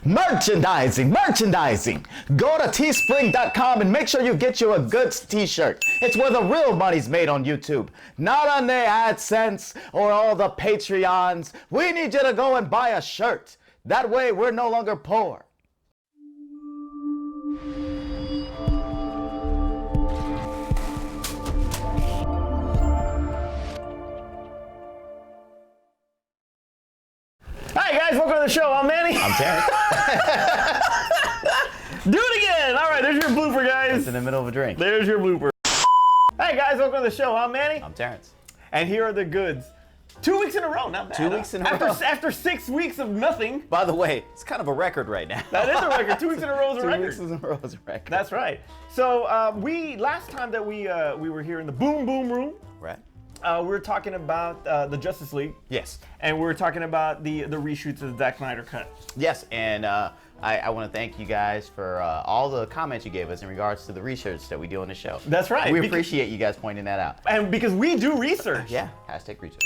Merchandising. Go to teespring.com and make sure you get you a Goods T-shirt. It's where the real money's made on YouTube, not on the AdSense or all the Patreons. We need you to go and buy a shirt. That way we're no longer poor. Hi guys, welcome to the show. I'm Manny. I'm Terrence. Do it again. All right, there's your blooper, guys. It's in the middle of a drink. There's your blooper. Hi guys, welcome to the show. I'm Manny. I'm Terrence. And here are the goods. 2 weeks in a row, not bad. 2 weeks in a row. After 6 weeks of nothing. By the way, it's kind of a record right now. That is a record. 2 weeks in a row is a record. 2 weeks in a row is a record. That's right. So last time that we were here in the Boom Boom Room. Right. We were talking about the Justice League. Yes. And we were talking about the reshoots of the Zack Snyder cut. Yes, and I want to thank you guys for all the comments you gave us in regards to the research that we do on the show. That's right. We appreciate you guys pointing that out. And because we do research. Yeah, hashtag research.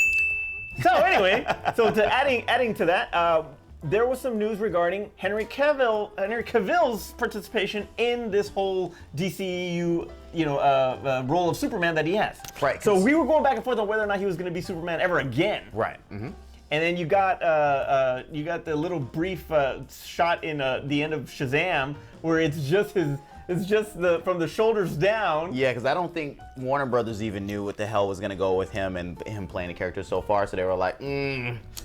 So anyway, adding to that, there was some news regarding Henry Cavill's participation in this whole DCEU, role of Superman that he has. Right. So we were going back and forth on whether or not he was going to be Superman ever again. Right. Mm-hmm. And then you got the little brief shot in the end of Shazam where it's just from the shoulders down. Yeah, because I don't think Warner Brothers even knew what the hell was gonna go with him and him playing the character so far. So they were like,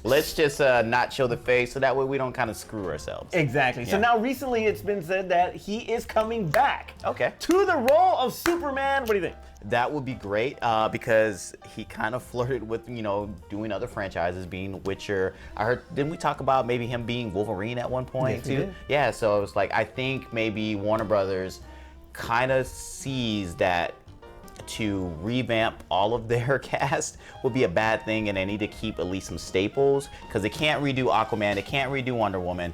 let's just not show the face, so that way we don't kind of screw ourselves. Exactly. Yeah. So now recently it's been said that he is coming back. Okay. To the role of Superman. What do you think? That would be great because he kind of flirted with, doing other franchises, being Witcher. I heard, didn't we talk about maybe him being Wolverine at one point yes, too? We did. Yeah, so it was like, I think maybe Warner Brothers kind of sees that to revamp all of their cast would be a bad thing, and they need to keep at least some staples because they can't redo Aquaman, they can't redo Wonder Woman.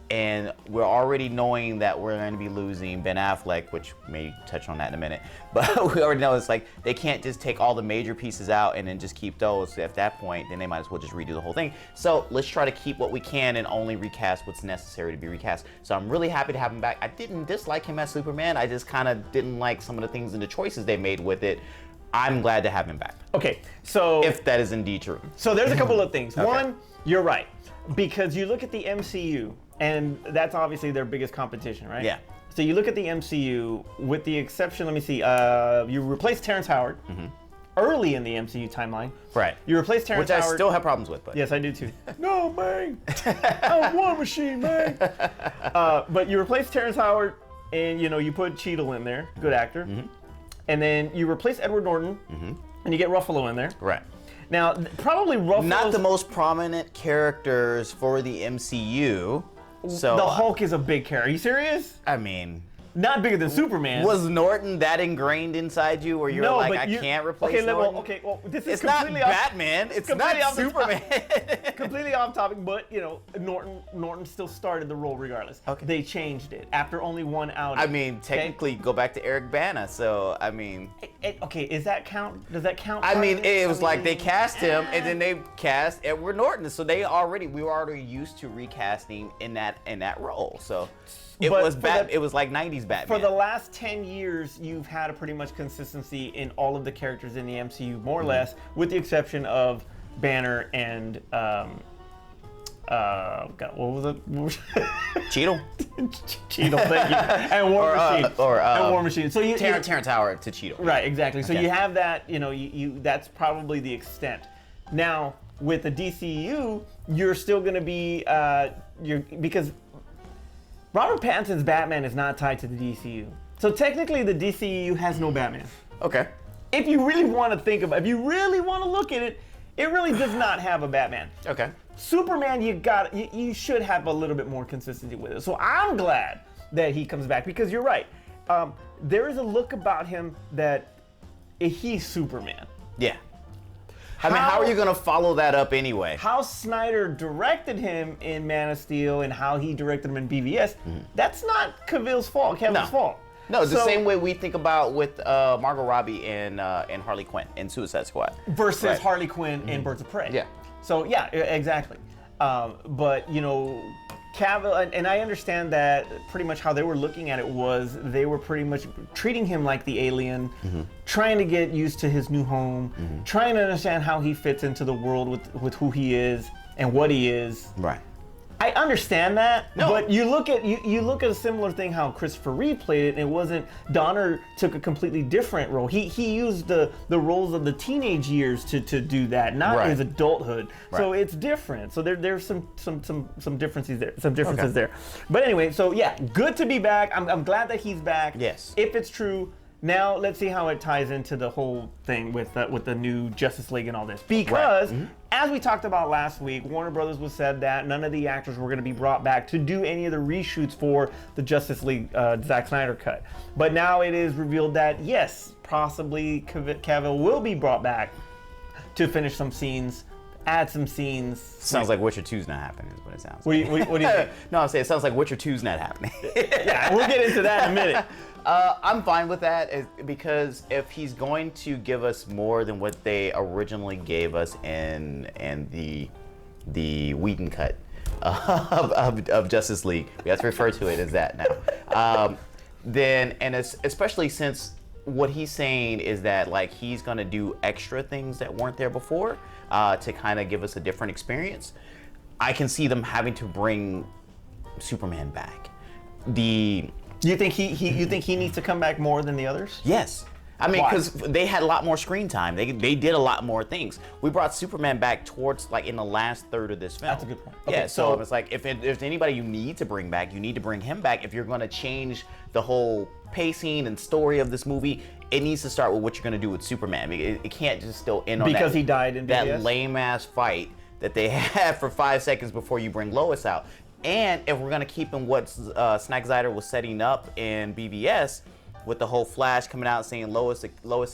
And we're already knowing that we're going to be losing Ben Affleck, which may touch on that in a minute. But we already know it's like they can't just take all the major pieces out and then just keep those. At that point, then they might as well just redo the whole thing. So let's try to keep what we can and only recast what's necessary to be recast. So I'm really happy to have him back. I didn't dislike him as Superman. I just kind of didn't like some of the things and the choices they made with it. I'm glad to have him back. Okay, so if that is indeed true. So there's a couple of things. Okay. One, you're right, because you look at the MCU. And that's obviously their biggest competition, right? Yeah. So you look at the MCU, with the exception, let me see, you replaced Terrence Howard early in the MCU timeline. Right. You replaced Terrence Howard. Which I still have problems with, but. Yes, I do too. No, man. I'm War Machine, man. But you replaced Terrence Howard, and you put Cheadle in there, good actor. And then you replace Edward Norton, and you get Ruffalo in there. Right. Now, probably Ruffalo. Not the most prominent characters for the MCU. So the Hulk is a big character. Are you serious? I mean, not bigger than Superman. Was Norton that ingrained inside you where you're like, I can't replace Norton? Well, this is it's not Batman. It's not Superman. Completely off topic, but Norton still started the role regardless. Okay. They changed it after only one outing. I mean, technically, go back to Eric Bana. So I mean, okay, is that count? Does that count? I mean, it was like they cast him and then they cast Edward Norton. So we were already used to recasting in that role. So. It was like 90s Batman. For the last 10 years, you've had a pretty much consistency in all of the characters in the MCU, more or less, with the exception of Banner and God, what was it? Cheadle. Cheadle, thank you. And War Machine. And War Machine. So Terrence Howard to Cheadle. Right, exactly. So okay. you have that. That's probably the extent. Now with the DCEU, you're still going to be because Robert Pattinson's Batman is not tied to the DCU. So technically the DCEU has no Batman. Okay. If you really want to if you really want to look at it, it really does not have a Batman. Okay. Superman, you should have a little bit more consistency with it. So I'm glad that he comes back because you're right. There is a look about him that he's Superman. Yeah. I mean, how are you going to follow that up anyway? How Snyder directed him in Man of Steel and how he directed him in BVS, that's not Cavill's fault, Kevin's fault. No, it's the same way we think about with Margot Robbie and Harley Quinn in Suicide Squad. Versus Harley Quinn in Birds of Prey. Yeah. So, yeah, exactly. But, Cavill, and I understand that pretty much how they were looking at it was they were pretty much treating him like the alien, trying to get used to his new home, trying to understand how he fits into the world with who he is and what he is. Right. I understand that, but you look at a similar thing how Christopher Reeve played it, and it wasn't. Donner took a completely different role. He used the roles of the teenage years to do that, not his adulthood. Right. So it's different. So there's some differences there. There. But anyway, so yeah, good to be back. I'm glad that he's back. Yes. If it's true. Now let's see how it ties into the whole thing with the new Justice League and all this. Because as we talked about last week, Warner Brothers was said that none of the actors were going to be brought back to do any of the reshoots for the Justice League Zack Snyder cut. But now it is revealed that yes, possibly Cavill will be brought back to finish some scenes, add some scenes. Sounds like Witcher 2's not happening, is what it sounds like. What do you think? No, I'm saying it sounds like Witcher 2's not happening. Yeah, we'll get into that in a minute. I'm fine with that because if he's going to give us more than what they originally gave us in the Whedon cut of Justice League, we have to refer to it as that now. Especially since what he's saying is that like he's going to do extra things that weren't there before to kind of give us a different experience. I can see them having to bring Superman back. You think he needs to come back more than the others? Yes. I mean, because they had a lot more screen time. They did a lot more things. We brought Superman back towards like in the last third of this film. That's a good point. Okay, yeah, so it's like if there's anybody you need to bring back, you need to bring him back. If you're going to change the whole pacing and story of this movie, it needs to start with what you're going to do with Superman. It can't just still end on because he died in that lame ass fight that they had for 5 seconds before you bring Lois out. And if we're gonna keep in what Snyder was setting up in BVS, with the whole Flash coming out saying Lois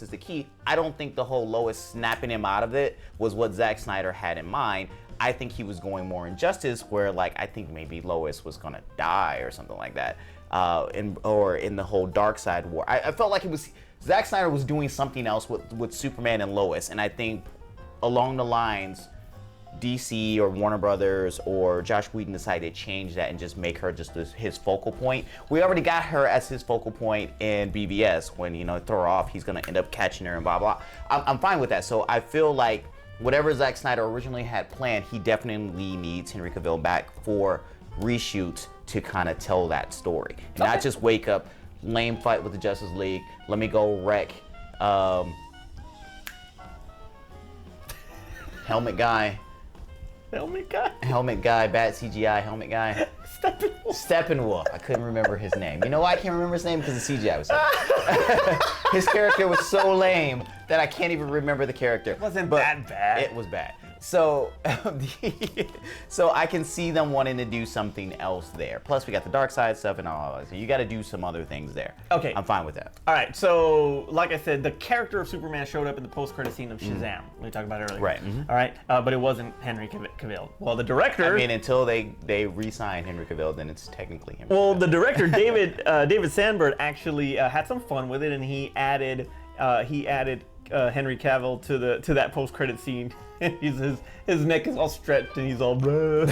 is the key, I don't think the whole Lois snapping him out of it was what Zack Snyder had in mind. I think he was going more in Justice, where like I think maybe Lois was gonna die or something like that, or in the whole Darkseid war. I felt like Zack Snyder was doing something else with Superman and Lois, and I think along the lines DC or Warner Brothers or Josh Whedon decided to change that and just make her just his focal point. We already got her as his focal point in BVS. When throw her off, he's gonna end up catching her and blah blah. I'm fine with that. So I feel like whatever Zack Snyder originally had planned, he definitely needs Henry Cavill back for reshoots to kind of tell that story, not just wake up, lame fight with the Justice League. Let me go wreck Helmet guy, bad CGI helmet guy. Steppenwolf. I couldn't remember his name. You know why I can't remember his name? Because the CGI was so his character was so lame that I can't even remember the character. It wasn't that bad. It was bad. So, so I can see them wanting to do something else there. Plus, we got the Darkseid stuff and all that. So you got to do some other things there. Okay. I'm fine with that. All right. So, like I said, the character of Superman showed up in the post-credit scene of Shazam. We talked about it earlier. Right. All right. But it wasn't Henry Cavill. Well, the director. I mean, until they re-sign Henry Cavill, then it's technically him. Well, the director David Sandberg actually had some fun with it, and he added Henry Cavill to that post-credit scene. His neck is all stretched and he's all because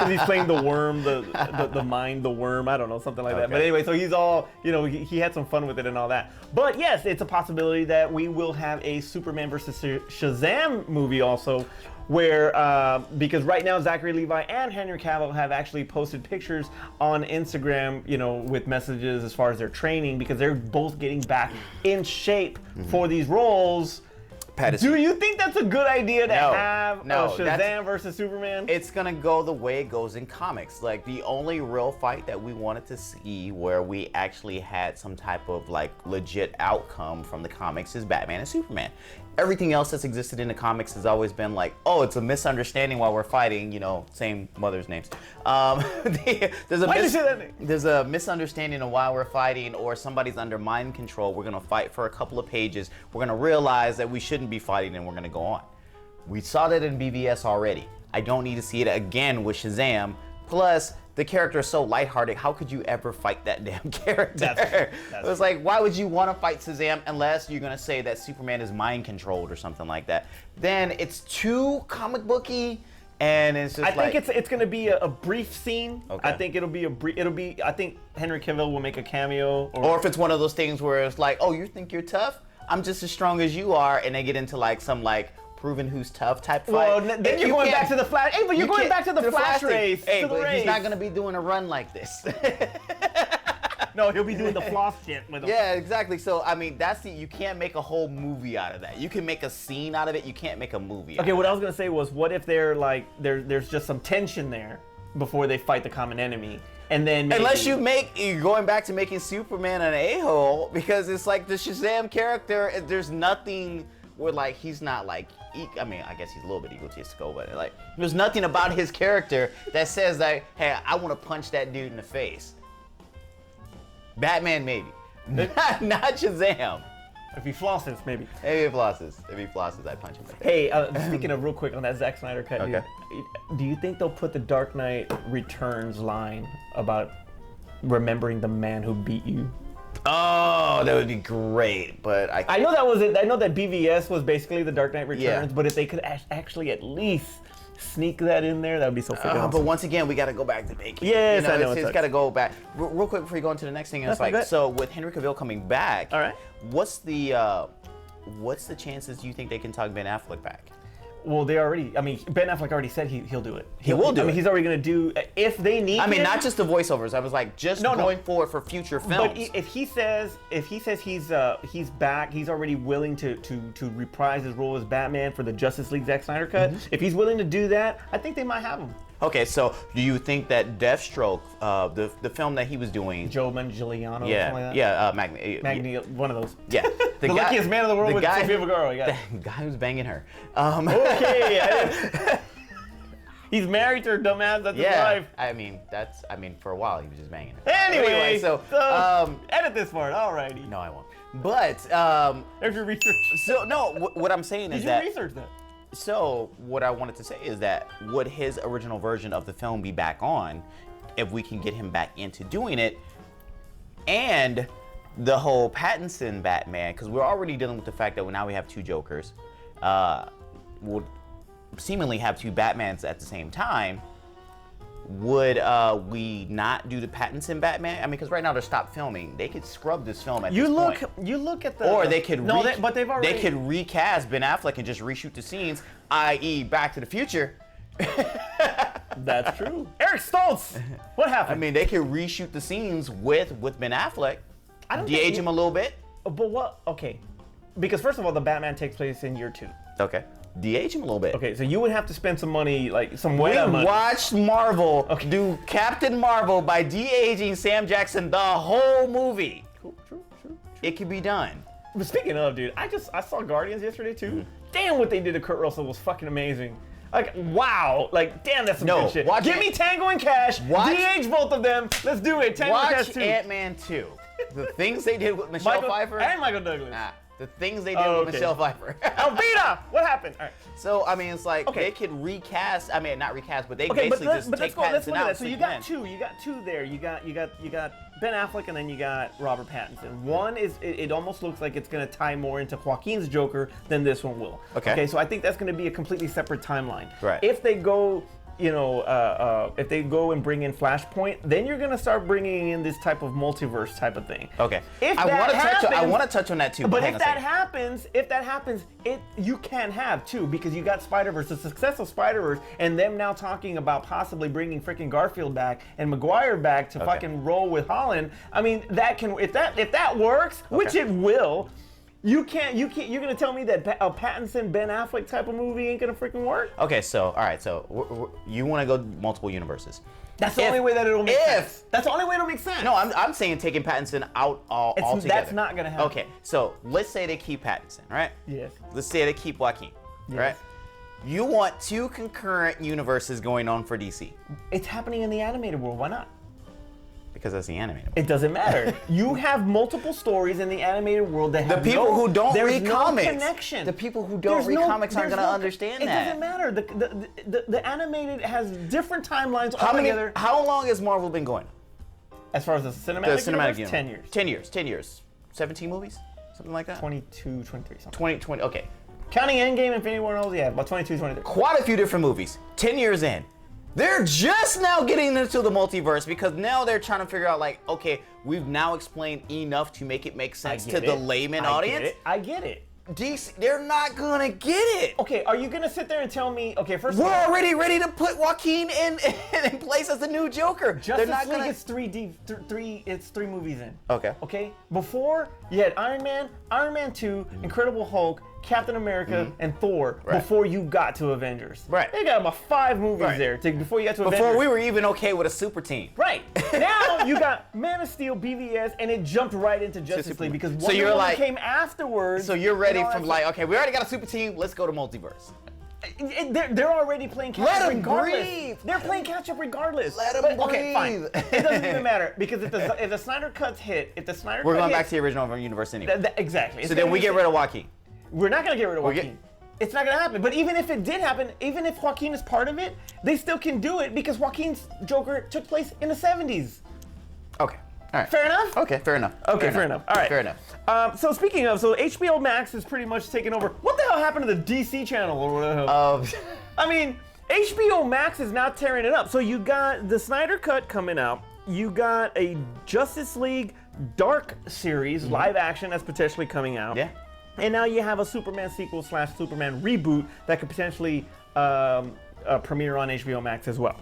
he's playing the worm, the mind, the worm. I don't know, something like that. But anyway, so he's all he had some fun with it and all that. But yes, it's a possibility that we will have a Superman versus Shazam movie also, where because right now Zachary Levi and Henry Cavill have actually posted pictures on Instagram, with messages as far as their training, because they're both getting back in shape for these roles. Do you think that's a good idea to have Shazam versus Superman? It's gonna go the way it goes in comics. Like the only real fight that we wanted to see where we actually had some type of like legit outcome from the comics is Batman and Superman. Everything else that's existed in the comics has always been like, oh, it's a misunderstanding while we're fighting, same mother's names. There's a misunderstanding of why we're fighting, or somebody's under mind control. We're gonna fight for a couple of pages. We're gonna realize that we shouldn't be fighting and we're gonna go on. We saw that in BVS already. I don't need to see it again with Shazam. Plus, the character is so lighthearted. How could you ever fight that damn character? It was like, why would you want to fight Shazam unless you're gonna say that Superman is mind controlled or something like that? Then it's too comic booky And it's just I think it's going to be a brief scene. Okay. I think I think Henry Cavill will make a cameo. Or if it's one of those things where it's like, oh, you think you're tough? I'm just as strong as you are, and they get into like some like proving who's tough type fight. Well, then you're going back to the Flash. Hey, but you're going back to the Flash race. Hey, to the but race. he's not gonna be doing a run like this. No, he'll be doing the floss shit with him. Yeah, exactly. So I mean, you can't make a whole movie out of that. You can make a scene out of it. You can't make a movie. Okay, what I was gonna say was, what if they're like there's just some tension there before they fight the common enemy, and then maybe, unless you're going back to making Superman an a-hole, because it's like the Shazam character. There's nothing where like he's not like. I mean, I guess he's a little bit egotistical, but like there's nothing about his character that says like, hey, I want to punch that dude in the face. Batman maybe, not Shazam. if he flosses, maybe. Maybe if he flosses, I punch him in the face. Hey, speaking of real quick on that Zack Snyder cut, Okay. dude, do you think they'll put the Dark Knight Returns line about remembering the man who beat you? Oh, that would be great, but I know that was it. I know that BVS was basically the Dark Knight Returns, Yeah. but if they could actually at least sneak that in there, that would be so freaking But awesome. once again, we got to go back to making. Yes, I know, It's it got to go back. Real quick before you go into the next thing, it's That's like, good. so with Henry Cavill coming back, All right. what's the chances you think they can talk Ben Affleck back? Well, Ben Affleck already said he'll do it. He will do I mean, it. he's already going to do, if they need I mean, him, not just the voiceovers. I was like, just going forward for future films. But if he says he's back, he's already willing to reprise his role as Batman for the Justice League Zack Snyder cut. Mm-hmm. If he's willing to do that, I think they might have him. Okay, so do you think that Deathstroke, the film that he was doing, Joe Manganiello, or something like that. Magni, one of those. yeah, The luckiest man in the world with Sofia Vergara. The guy who's banging her. Okay. He's married to her dumbass. That's his wife. I mean, for a while he was just banging her. Anyway, so edit this part. Alrighty. no, I won't. But There's your research. so no, what I'm saying is Did you that. research that? So what I wanted to say is that would his original version of the film be back on if we can get him back into doing it, and the whole Pattinson Batman, because we're already dealing with the fact that now we have two Jokers, we'll seemingly have two Batmans at the same time. Would we not do the Pattinson Batman? I mean, because right now they're stopped filming. They could scrub this film at this point. You look at the. Or they could but they've already. They could recast Ben Affleck and just reshoot the scenes, i.e., Back to the Future. That's true. Eric Stoltz. What happened? I mean, they could reshoot the scenes with Ben Affleck, I don't de-age him a little bit. But what? Okay, because first of all, the Batman takes place in year 2. Okay, de-age him a little bit. Okay, so you would have to spend some money, like some We money. watched Marvel do Captain Marvel by de-aging Sam Jackson the whole movie. True. It could be done. But speaking of, dude, I saw Guardians yesterday too. Mm-hmm. Damn, what they did to Kurt Russell was fucking amazing. Like, wow. Like, damn, that's some good shit. Give me Tango and Cash. De-age both of them. Let's do it. Tango and Cash Watch 2. Ant-Man 2. The things they did with Michelle Pfeiffer. And Michael Douglas. The things they did with Michelle Pfeiffer. Elvira! What happened? All right. So, I mean, it's like they could recast. I mean, not recast, but they basically just take let's Pattinson look at out. that. So you got two. You got two there. You got Ben Affleck, and then you got Robert Pattinson. One is it almost looks like it's going to tie more into Joaquin's Joker than this one will. Okay. So I think that's going to be a completely separate timeline. Right. If they go, if they go and bring in Flashpoint, then you're going to start bringing in this type of multiverse type of thing. Okay. I want to touch on that too. But if that happens, you can have too, because you got Spider-Verse, the success of Spider-Verse, and them now talking about possibly bringing freaking Garfield back and Maguire back to fucking roll with Holland. I mean, that can if that works, which it will. You're gonna tell me that a Pattinson Ben Affleck type of movie ain't gonna freaking work? Okay, so all right, so you want to go multiple universes. That's the only way that it'll make sense. That's the only way it'll make sense. No, I'm saying taking Pattinson out altogether. That's not gonna happen. Okay, so let's say they keep Pattinson, right? Yes. Let's say they keep Joaquin, right? You want two concurrent universes going on for DC. It's happening in the animated world. Why not? Because that's the animated world. It doesn't matter. You have multiple stories in the animated world that have The people who don't read comics. Connection. The people who don't read comics aren't going to understand that. It doesn't matter. The animated has different timelines altogether. How long has Marvel been going? As far as the cinematic universe? 10 years. 10 years. 17 movies? Something like that? 22, 23, something. 20. Okay. Counting Endgame, Infinity War, and all, yeah, about 22, 23. Quite a few different movies. 10 years in. They're just now getting into the multiverse because now they're trying to figure out, like, okay, we've now explained enough to make it make sense to the layman audience. I get it. DC, they're not gonna get it. Okay, are you gonna sit there and tell me? Okay, first of We're all, already ready to put Joaquin in place as the new Joker. Justice League is it's 3 movies in. Okay. Okay. Before you had Iron Man 2, Incredible Hulk, Captain America, and Thor. Right. Before you got to Avengers. Right. They got about 5 movies there before you got to Avengers. Before we were even okay with a super team. Right. Now you got Man of Steel, BVS, and it jumped right into Justice League because Wonder Woman came afterwards. So you're ready from like, okay, we already got a super team. Let's go to multiverse. They're already playing catch up regardless. Breathe. They're playing catch up regardless. Let them breathe. Okay, fine. It doesn't even matter because if the Snyder Cuts hit, we're going back to the original universe anyway. Exactly. So then we get rid of Joaquin. We're not gonna get rid of Joaquin. It's not gonna happen. But even if it did happen, even if Joaquin is part of it, they still can do it because Joaquin's Joker took place in the 70s. Okay. All right. Fair enough? Okay, fair enough. Okay, fair enough. All right. Fair enough. So speaking of, HBO Max is pretty much taken over. What the hell happened to the DC channel or whatever? I mean, HBO Max is now tearing it up. So you got the Snyder Cut coming out. You got a Justice League Dark series, live action, that's potentially coming out. Yeah. And now you have a Superman sequel / Superman reboot that could potentially premiere on HBO Max as well.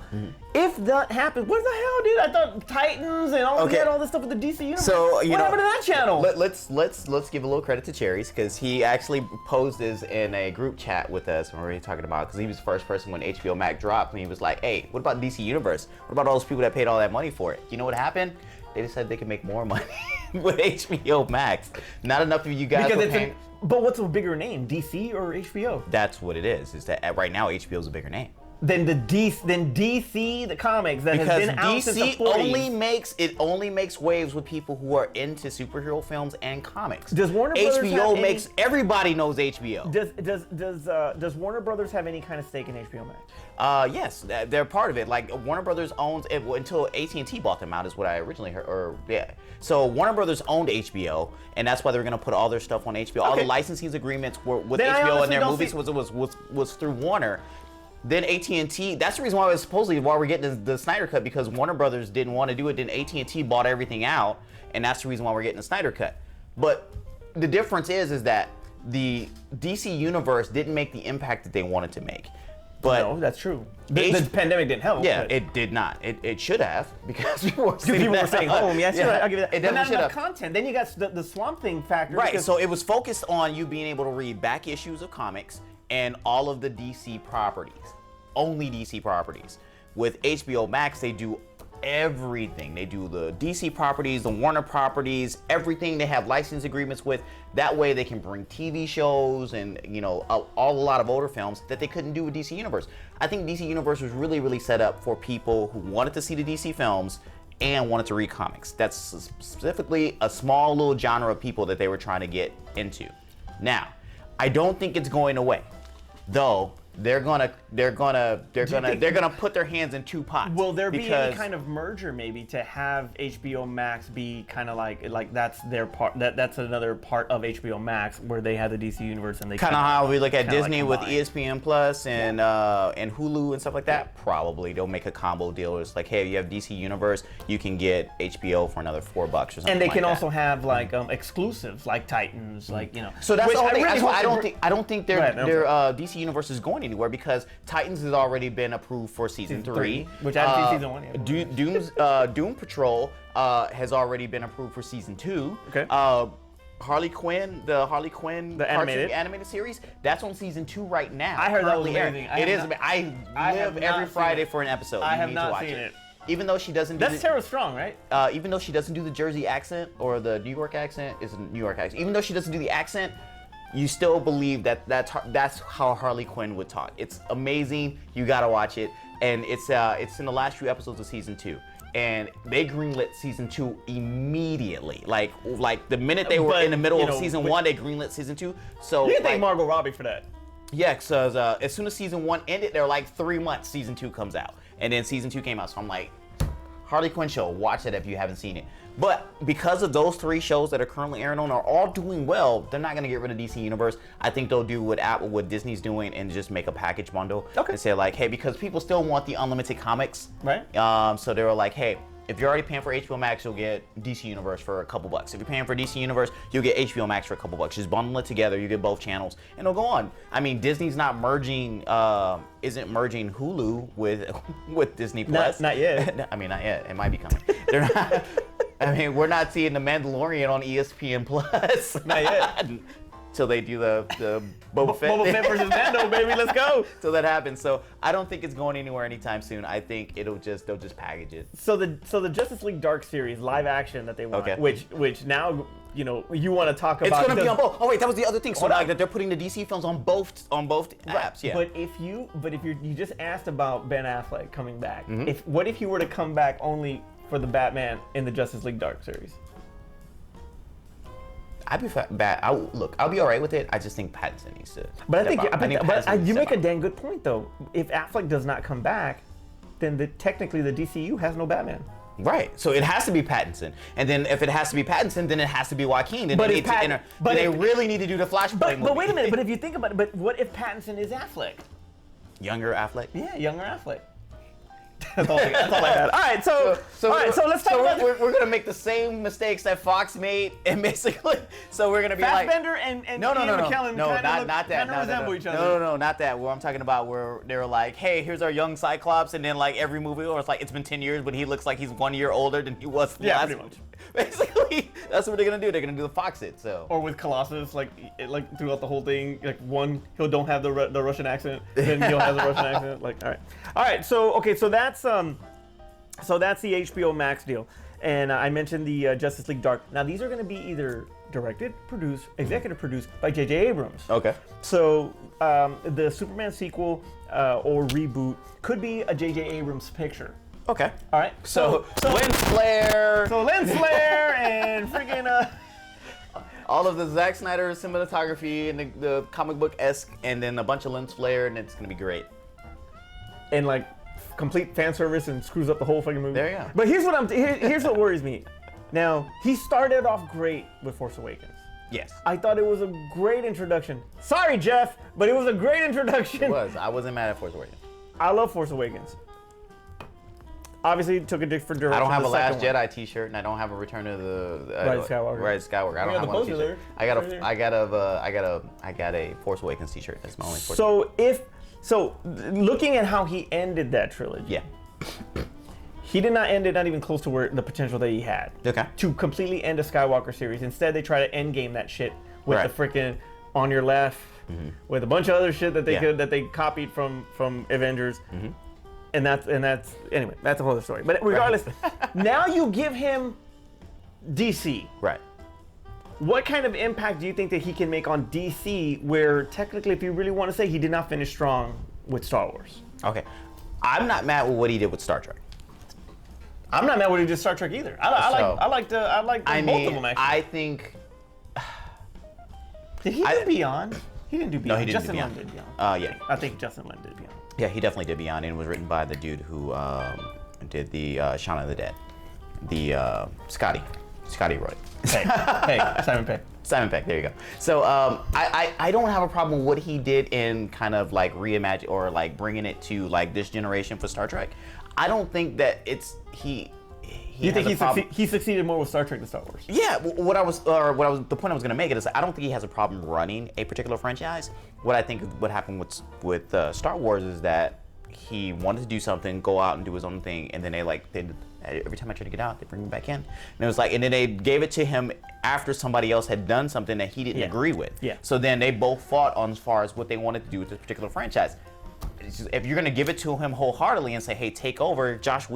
If that happens, what the hell, dude? I thought Titans and all this stuff with the DC universe. So what happened to that channel? Let's give a little credit to Cherries because he actually posed this in a group chat with us when we were talking about because he was the first person when HBO Max dropped and he was like, hey, what about DC Universe? What about all those people that paid all that money for it? You know what happened? They decided they could make more money with HBO Max. Not enough of you guys were paying. But what's a bigger name, DC or HBO? That's what it is that right now HBO is a bigger name. Than DC, the comics that has been out since the 40s. only makes waves with people who are into superhero films and comics. Does Warner Brothers HBO makes everybody knows HBO. Does Warner Brothers have any kind of stake in HBO Max? Yes, they're part of it. Like Warner Brothers owns it until AT&T bought them out, is what I originally heard. So Warner Brothers owned HBO, and that's why they're gonna put all their stuff on HBO. All the licensing agreements were with HBO, and their movies was through Warner. Then AT&T, that's the reason why we're getting the Snyder Cut because Warner Brothers didn't want to do it. Then AT&T bought everything out, and that's the reason why we're getting the Snyder Cut. But the difference is that the DC universe didn't make the impact that they wanted to make. But no, that's true. The pandemic didn't help. Yeah, it did not. It should have because people were staying home. Yes, yeah, I'll give you that. It but not enough have. content. Then you got the Swamp Thing factor. Right. So it was focused on you being able to read back issues of comics and all of the DC properties, only DC properties. With HBO Max, they do everything. They do the DC properties, the Warner properties, everything they have license agreements with. That way they can bring TV shows and, a lot of older films that they couldn't do with DC Universe. I think DC Universe was really, really set up for people who wanted to see the DC films and wanted to read comics. That's specifically a small little genre of people that they were trying to get into. Now, I don't think it's going away, though. They're gonna put their hands in 2 pots. Will there be any kind of merger maybe to have HBO Max be kind of like that's their part, that's another part of HBO Max where they have the DC universe and they kind of how we look at Disney with ESPN Plus and Hulu and stuff like that. Probably they'll make a combo deal. It's like, hey, you have DC universe, you can get HBO for another $4 or something. And they can like also have like exclusives like Titans, So that's the whole thing. I don't think their DC universe is going anywhere because Titans has already been approved for season 3. Which I haven't seen season 1 yet. Doom Patrol has already been approved for season 2. Okay. Harley Quinn, the animated series, that's on season 2 right now. I heard that was amazing. I live every Friday for an episode. I have not seen it. Even though she doesn't. That's Tara Strong, right? Even though she doesn't do the Jersey accent or the New York accent, it's a New York accent. Even though she doesn't do the accent, you still believe that's how Harley Quinn would talk. It's amazing. You gotta watch it, and it's in the last few episodes of season 2, and they greenlit season 2 immediately. Like the minute they were in the middle of season 1, they greenlit season 2. So you can thank Margot Robbie for that. Yeah, because as soon as season 1 ended, they're like 3 months, season 2 comes out, and then season 2 came out. So I'm like, Harley Quinn show, watch it if you haven't seen it. But because of those 3 shows that are currently airing on are all doing well, they're not gonna get rid of DC Universe. I think they'll do what Disney's doing and just make a package bundle. Okay. And say like, hey, because people still want the unlimited comics. Right. So they were like, hey, if you're already paying for HBO Max, you'll get DC Universe for a couple bucks. If you're paying for DC Universe, you'll get HBO Max for a couple bucks. Just bundle it together, you get both channels, and it'll go on. I mean, Disney's not merging, isn't merging Hulu with Disney Plus. Not yet. I mean, not yet. It might be coming. They're not. I mean, we're not seeing The Mandalorian on ESPN Plus. Not yet. Till they do the Boba Fett. Boba Fett versus Mando, baby, let's go. Till that happens. So I don't think it's going anywhere anytime soon. I think they'll just package it. So the Justice League Dark series live action that they want, Okay. which now you want to talk It's about. gonna be on both. Oh wait, that was the other thing. So Hold on. like that they're putting the DC films on both apps. Yeah. But if you just asked about Ben Affleck coming back, Mm-hmm. what if he were to come back only for the Batman in the Justice League Dark series? I'd be bad. I'll be all right with it. I just think Pattinson needs to. But I think, Pattinson needs you to make step a up. dang good point though. If Affleck does not come back, then technically the DCU has no Batman. Right. So it has to be Pattinson, and then if it has to be Pattinson, then it has to be Joaquin. Then But they if need to enter. but they if- really need to do the Flashpoint But movie. wait a minute. But if you think about it, but what if Pattinson is Affleck? Younger Affleck. Yeah, younger Affleck. That's all I got. All right, so let's talk about we're gonna make the same mistakes that Fox made, and basically, so we're gonna be like Fassbender and no, Ian McKellen not that. kinda resemble each other. No, not that. Where I'm talking about where they were like, hey, here's our young Cyclops, and then like every movie, or it's like it's been 10 years, but he looks like he's 1 year older than he was last. pretty much. Basically, that's what they're gonna do. They're gonna do the Fox it. So. Or with Colossus, like throughout the whole thing, like he don't have the Russian accent, then he'll have the Russian accent. Like, all right. So that's the HBO Max deal, and I mentioned the Justice League Dark. Now these are going to be either directed, produced, executive produced by J.J. Abrams. Okay. So the Superman sequel or reboot could be a J.J. Abrams picture. Okay. All right. So lens flare. So lens flare and freaking all of the Zack Snyder cinematography and the comic book esque, and then a bunch of lens flare, and it's gonna be great. and like complete fan service and screws up the whole fucking movie. There you go. But here's what worries me. Now, he started off great with Force Awakens. Yes. I thought it was a great introduction. Sorry, Jeff, but it was a great introduction. It was. I wasn't mad at Force Awakens. I love Force Awakens. Obviously, it took a different direction. I don't have the a Last second one. Jedi T-shirt, and I don't have a Return of the Rise of Skywalker. Rise of Skywalker. I don't Yeah, have the one poster T-shirt. there. I got a Force Awakens T-shirt. That's my only Force. So looking at how he ended that trilogy, Yeah. he did not end it not even close to where the potential that he had. Okay. To completely end a Skywalker series. Instead, they try to end game that shit with Right. the freaking On Your Left, with a bunch of other shit that they Yeah. that they copied from Avengers. And that's anyway, that's a whole other story. But regardless, now you give him DC. Right. What kind of impact do you think that he can make on DC, where technically, if you really want to say, he did not finish strong with Star Wars? Okay. I'm not mad with what he did with Star Trek. I'm not mad when he did Star Trek either. I like both of them actually. I think. Did he do Beyond? He didn't do Beyond. No, he didn't do Justin Beyond. Lin did Beyond. Yeah. I think Justin Lin did Beyond. Yeah, he definitely did Beyond, and it was written by the dude who did the Shaun of the Dead, the Scotty Roy. Hey, Simon Pegg. Simon Pegg, there you go. So I don't have a problem with what he did in kind of like reimagine or like bringing it to like this generation for Star Trek. I don't think that You think has a problem. he succeeded more with Star Trek than Star Wars? Yeah, the point I was going to make it is I don't think he has a problem running a particular franchise. What I think what happened with Star Wars is that he wanted to do something, go out and do his own thing, and then every time I tried to get out, they bring me back in, and it was like, and then they gave it to him after somebody else had done something that he didn't agree with. Yeah. So then they both fought on as far as what they wanted to do with this particular franchise. If you're gonna give it to him wholeheartedly and say, "Hey, take over," Kevin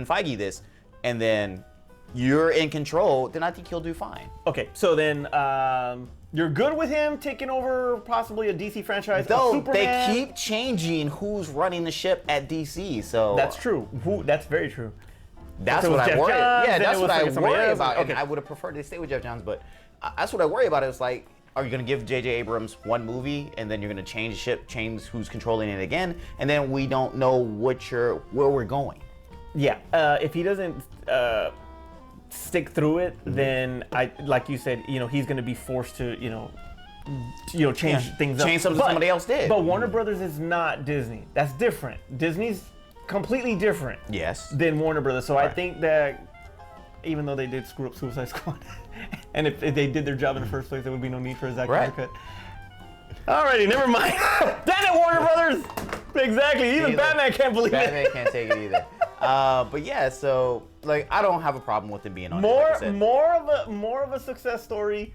Feige this, and then you're in control, then I think he'll do fine. Okay, so then you're good with him taking over possibly a DC franchise? Though Superman? they keep changing who's running the ship at DC, so That's true. That's very true. that's So it what was I Jeff worry. Johns, Yeah, then that's it what was I like somebody worry else. about. Okay. And I would have preferred to stay with Jeff Johns, but that's what I worry about. It's like, are you going to give J.J. Abrams one movie and then you're going to change who's controlling it again, and then we don't know where we're going? Yeah, if he doesn't stick through it, then like you said, he's going to be forced to, change things up. Change something somebody else did. But Warner Brothers is not Disney. That's different. Disney's completely different. Yes. Than Warner Brothers. So I think that even though they did screw up Suicide Squad, and if they did their job in the first place, there would be no need for a Zack Snyder cut. Alrighty, never mind. Damn it, Warner Brothers! Exactly. Even Batman can't believe it. Batman can't take it either. But yeah, so like I don't have a problem with him being on. More of a success story,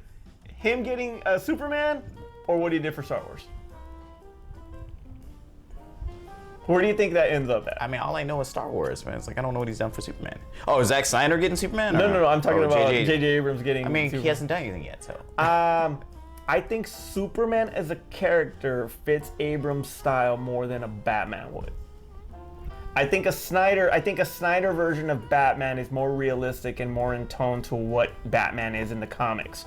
him getting Superman, or what he did for Star Wars. Where do you think that ends up at? I mean, all I know is Star Wars, man. It's like I don't know what he's done for Superman. Oh, is Zack Snyder getting Superman? No. I'm talking about J.J. Abrams getting. I mean, Superman. he hasn't done anything yet, so. I think Superman as a character fits Abrams' style more than a Batman would. I think a Snyder version of Batman is more realistic and more in tone to what Batman is in the comics.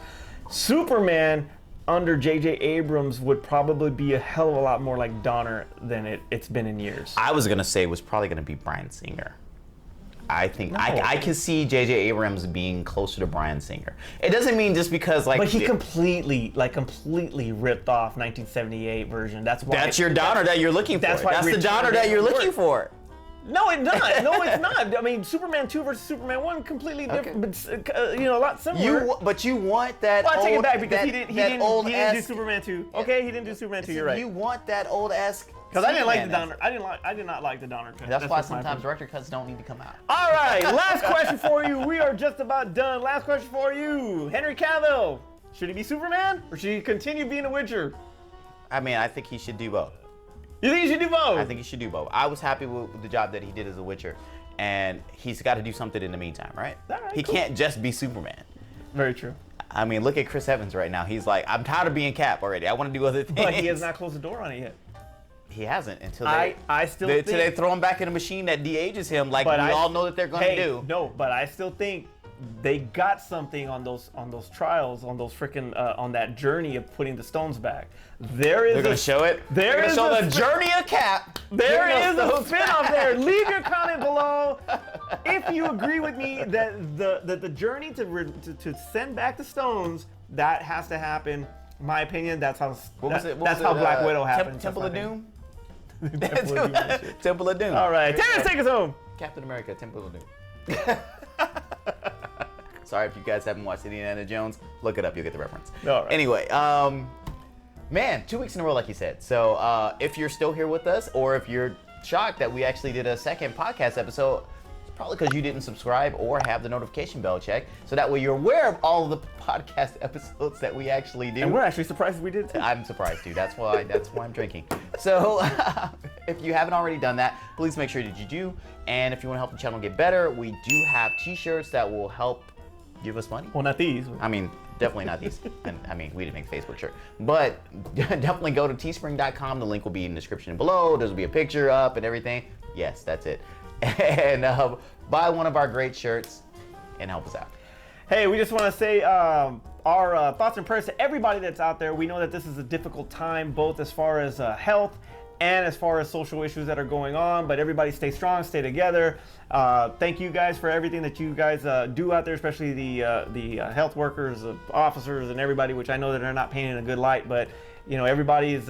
Superman under J.J. Abrams would probably be a hell of a lot more like Donner than it's been in years. I was gonna say it was probably gonna be Bryan Singer. I think I can see J.J. Abrams being closer to Bryan Singer. It doesn't mean just because like. But he completely ripped off 1978 version. That's why. That's your Donner that you're looking for. That's the Donner that you're looking for. No, it's not. No, it's not. I mean, Superman 2 versus Superman 1 completely different, but a lot similar. But you want that. Well, I take it back because that, he didn't do Superman 2. Okay, he didn't do Superman 2. You're right. You want that old-esque. Because I didn't like the Donner. I did not like the Donner cut. That's why sometimes director cuts don't need to come out. All right, last question for you. We are just about done. Last question for you. Henry Cavill, should he be Superman or should he continue being a Witcher? I mean, I think he should do both. You think he should do both? I think he should do both. I was happy with the job that he did as a Witcher, and he's got to do something in the meantime, right? All right, he can't just be Superman. Very true. I mean, look at Chris Evans right now. He's like, I'm tired of being Cap already. I want to do other things. But he has not closed the door on it yet. He hasn't until they throw him back in a machine that de-ages him, like we all know that they're going to do. No, but I still think they got something on those trials, on those freaking on that journey of putting the stones back. They're going to show it. They're going to show the journey of Cap. There is a spin-off there. Leave your comment below if you agree with me that the journey to send back the stones, that has to happen. In my opinion, that's how Black Widow happened. Temple of Doom. Temple of Doom. All right, Terrence, take us home. Captain America, Temple of Doom. Sorry if you guys haven't watched Indiana Jones. Look it up, you'll get the reference. All right. Anyway, man, 2 weeks in a row, like you said. So if you're still here with us, or if you're shocked that we actually did a second podcast episode, it's probably because you didn't subscribe or have the notification bell checked. So that way you're aware of all of the podcast episodes that we actually do. And we're actually surprised we did too. I'm surprised too. That's why I'm drinking. So if you haven't already done that, please make sure that you do. And if you want to help the channel get better, we do have T-shirts that will help give us money. Well, not these. I mean, definitely not these. And I mean, we didn't make a Facebook shirt. But definitely go to teespring.com. The link will be in the description below. There's will be a picture up and everything. Yes, that's it. And buy one of our great shirts and help us out. Hey, we just want to say our thoughts and prayers to everybody that's out there. We know that this is a difficult time, both as far as health and as far as social issues that are going on, but everybody stay strong, stay together. Thank you guys for everything that you guys do out there, especially the health workers, officers, and everybody, which I know that are not painted in a good light, but everybody's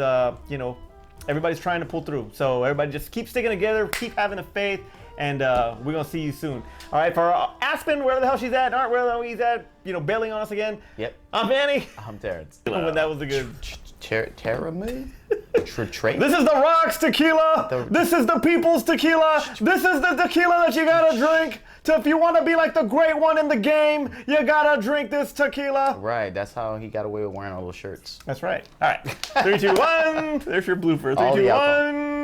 everybody's trying to pull through. So everybody just keep sticking together, keep having the faith, and we're gonna see you soon. All right, for Aspen, wherever the hell she's at, Art, wherever the hell he's at, bailing on us again. Yep. I'm Vanny. I'm Terrence. When that was a good. Teramu? This is the Rocks tequila. This is the people's tequila. This is the tequila that you gotta drink. If you want to be like the great one in the game, you gotta drink this tequila. Right, that's how he got away with wearing all those shirts. That's right. All right, 3, 2, 1. There's your blooper. 3, 2, 1.